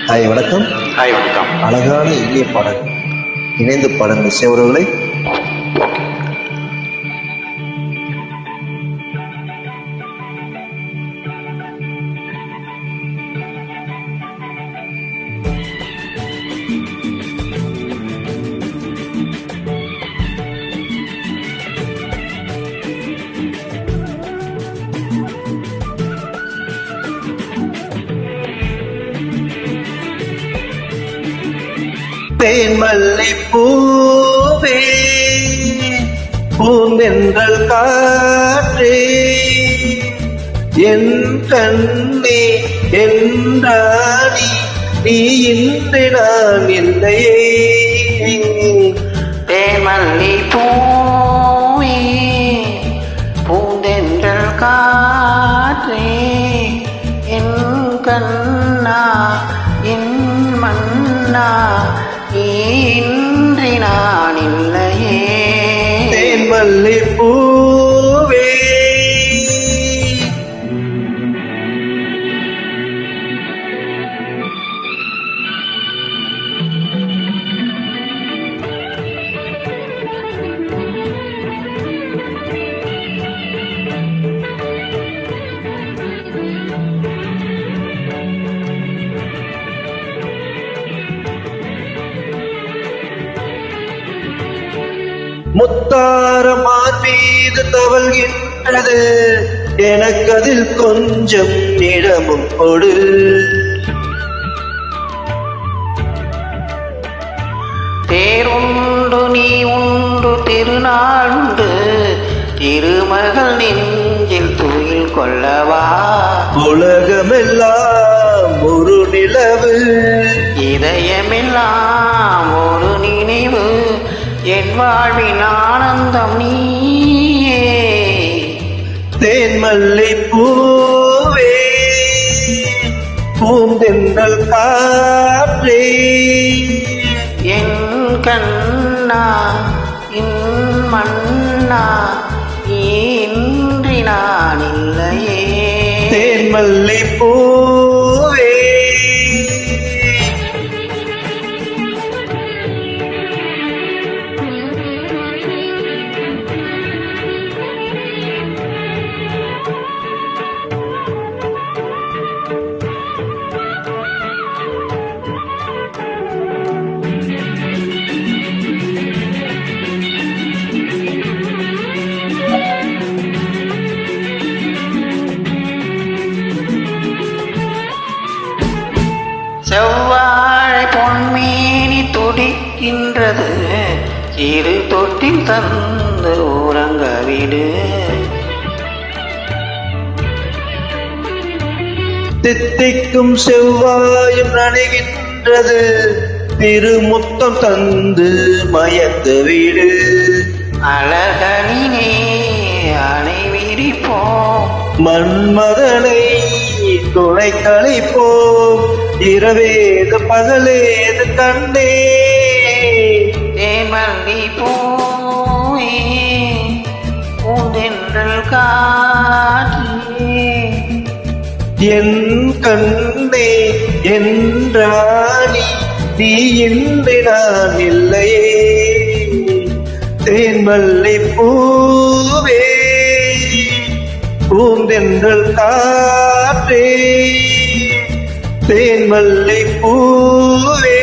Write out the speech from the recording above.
Hi வணக்கம். Hi வணக்கம். அழகான இனிய பாடல் இணைந்து பாடல் இசையவர்களை ஓகே. தேன்மல்லி பூவே பூந்தென்றல் காற்றே என் கண்ணே என்றானி நீ இன்று நான் இல்லையே. தேன்மல்லி பூவே பூந்தென்றல் காற்றே என் கண்ணா என் மன்னா இன்றி நான் இல்லையே. தேன்மல்லி பூவே முத்தாரமான் மீது தவழ்கின்றது எனக்கு அதில் கொஞ்சம் இடமும் கொடு. தேருண்டு நீ உண்டு திருநாள் உண்டு திருமகள் நெஞ்சில் துயில் கொள்ளவா. உலகமெல்லாம் ஒரு நிலவு இதயமெல்லாம் ஒரு நினைவு என் வாழ்வின் ஆனந்தம் நீயே. தேன்மல்லி பூவே பூந்தென்றல் காற்றே என் கண்ணா என் மன்னா இன்றி நான் இல்லையே. தேன்மல்லி பூவே செவ்வாழை பொன்மேனி துடிக்கின்றது இரு தொட்டில் தந்து உறங்க விடு. தித்திக்கும் செவ்வாயும் நனைகின்றது திருமுத்தம் தந்து மயக்க வீடு. அழகனினே அணை விரிப்போம் மன்மதனை துணை கழிப்போம் இரவேது பகலேது கண்டே. தேன்மல்லி பூவே பூந்தென்றல் காற்றே என் கண்ணே என்றானி நீ இன்று நான் இல்லையே. தேன்மல்லி பூவே பூந்தென்றல் காற்றே தேன்மல்லி பூவே